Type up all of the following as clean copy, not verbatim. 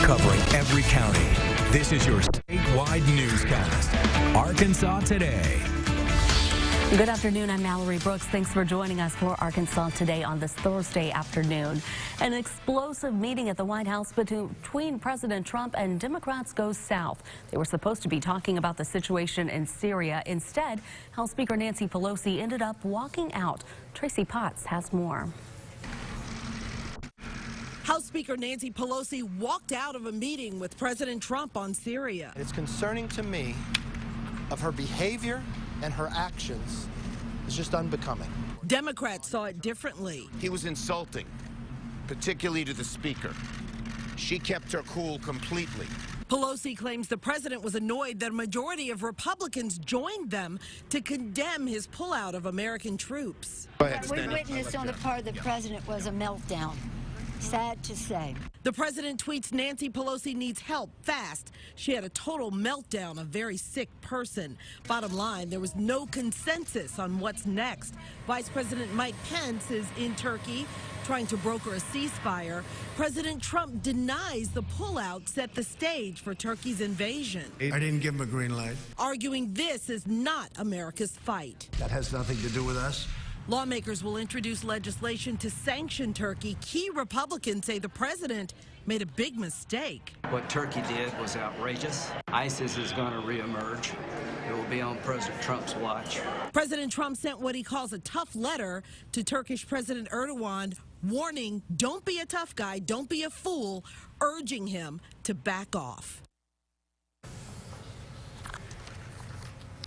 covering every county. This is your statewide newscast, Arkansas Today. Good afternoon, I'm Mallory Brooks. Thanks for joining us for Arkansas Today on this Thursday afternoon. An explosive meeting at the White House between President Trump and Democrats goes south. They were supposed to be talking about the situation in Syria. Instead, House Speaker Nancy Pelosi ended up walking out. Tracy Potts has more. House Speaker Nancy Pelosi walked out of a meeting with President Trump on Syria. It's concerning to me of her behavior and her actions is just unbecoming. Democrats saw it differently. He was insulting, particularly to the speaker. She kept her cool completely. Pelosi claims the president was annoyed that a majority of Republicans joined them to condemn his pullout of American troops. What we witnessed on the part of the president was a meltdown. Sad to say. The president tweets Nancy Pelosi needs help fast. She had a total meltdown, a very sick person. Bottom line, there was no consensus on what's next. Vice President Mike Pence is in Turkey trying to broker a ceasefire. President Trump denies the pullout set the stage for Turkey's invasion. I didn't give him a green light. Arguing this is not America's fight. That has nothing to do with us. Lawmakers will introduce legislation to sanction Turkey. Key Republicans say the president made a big mistake. What Turkey did was outrageous. ISIS is going to reemerge. It will be on President Trump's watch. President Trump sent what he calls a tough letter to Turkish President Erdogan, warning, don't be a tough guy, don't be a fool, urging him to back off.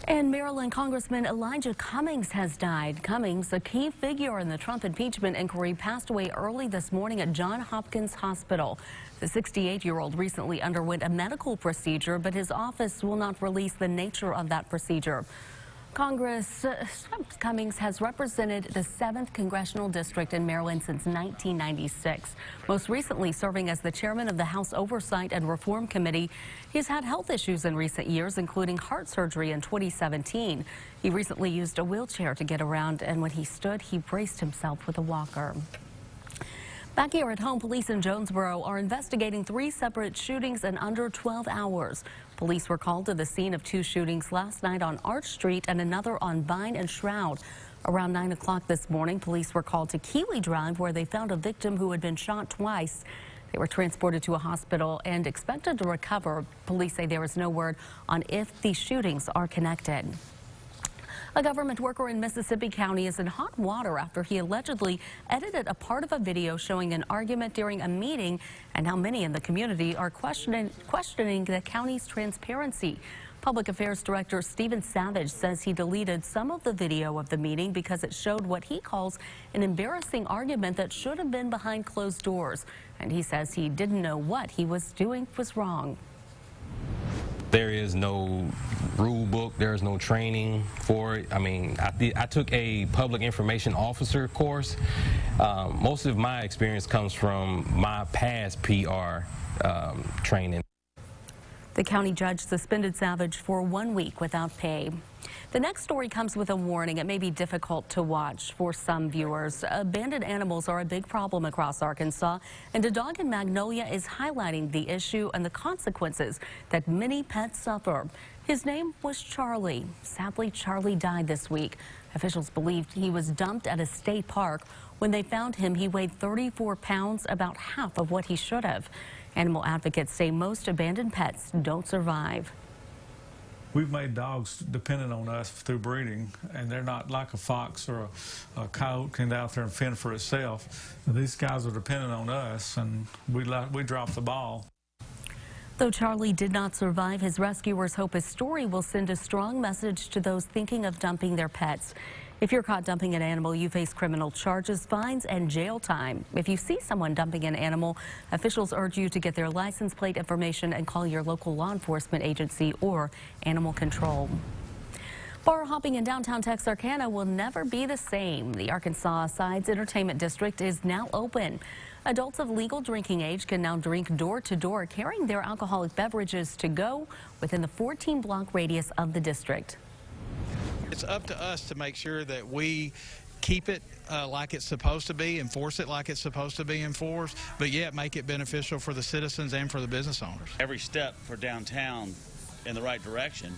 And Maryland Congressman Elijah Cummings has died. Cummings, a key figure in the Trump impeachment inquiry, passed away early this morning at Johns Hopkins Hospital. The 68-year-old recently underwent a medical procedure, but his office will not release the nature of that procedure. Cummings has represented the 7th Congressional District in Maryland since 1996, most recently serving as the chairman of the House Oversight and Reform Committee. He's had health issues in recent years, including heart surgery in 2017. He recently used a wheelchair to get around, and when he stood, he braced himself with a walker. Back here at home, police in Jonesboro are investigating 3 separate shootings in under 12 hours. Police were called to the scene of 2 shootings last night on Arch Street and another on Vine and Shroud. Around 9 o'clock this morning, police were called to Keeley Drive, where they found a victim who had been shot twice. They were transported to a hospital and expected to recover. Police say there is no word on if these shootings are connected. A government worker in Mississippi County is in hot water after he allegedly edited a part of a video showing an argument during a meeting, and now many in the community are questioning the county's transparency. Public Affairs Director Stephen Savage says he deleted some of the video of the meeting because it showed what he calls an embarrassing argument that should have been behind closed doors. And he says he didn't know what he was doing was wrong. There is no rule book. There is no training for it. I mean, I took a public information officer course. Most of my experience comes from my past PR training. The county judge suspended Savage for 1 week without pay. The next story comes with a warning. It may be difficult to watch for some viewers. Abandoned animals are a big problem across Arkansas, and a dog in Magnolia is highlighting the issue and the consequences that many pets suffer. His name was Charlie. Sadly, Charlie died this week. Officials believed he was dumped at a state park. When they found him, he weighed 34 pounds, about half of what he should have. Animal advocates say most abandoned pets don't survive. We've made dogs dependent on us through breeding, and they're not like a fox or a coyote can get out there and fend for itself. These guys are dependent on us, and we drop the ball. Though Charlie did not survive, his rescuers hope his story will send a strong message to those thinking of dumping their pets. If you're caught dumping an animal, you face criminal charges, fines, and jail time. If you see someone dumping an animal, officials urge you to get their license plate information and call your local law enforcement agency or animal control. Bar hopping in downtown Texarkana will never be the same. The Arkansas Sides Entertainment District is now open. Adults of legal drinking age can now drink door to door, carrying their alcoholic beverages to go within the 14-block radius of the district. It's up to us to make sure that we keep it like it's supposed to be, enforce it like it's supposed to be enforced, but yet make it beneficial for the citizens and for the business owners. Every step for downtown in the right direction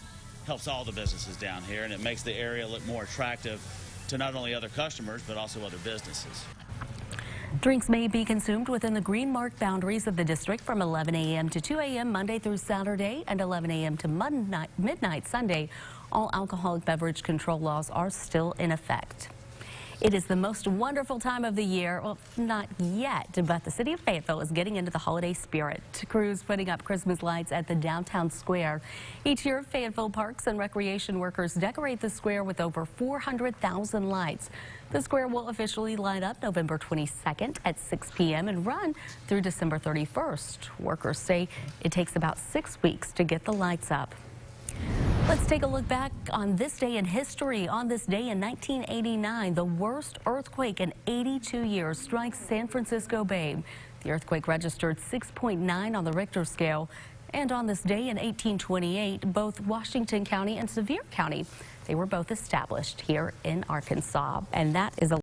helps all the businesses down here, and it makes the area look more attractive to not only other customers, but also other businesses. Drinks may be consumed within the green marked boundaries of the district from 11 a.m. to 2 a.m. Monday through Saturday and 11 a.m. to midnight Sunday. All alcoholic beverage control laws are still in effect. It is the most wonderful time of the year. Well, not yet, but the city of Fayetteville is getting into the holiday spirit. Crews putting up Christmas lights at the downtown square. Each year, Fayetteville Parks and Recreation workers decorate the square with over 400,000 lights. The square will officially light up November 22nd at 6 p.m. and run through December 31st. Workers say it takes about 6 weeks to get the lights up. Let's take a look back on this day in history. On this day in 1989, the worst earthquake in 82 years strikes San Francisco Bay. The earthquake registered 6.9 on the Richter scale. And on this day in 1828, both Washington County and Sevier County, they were both established here in Arkansas. And that is a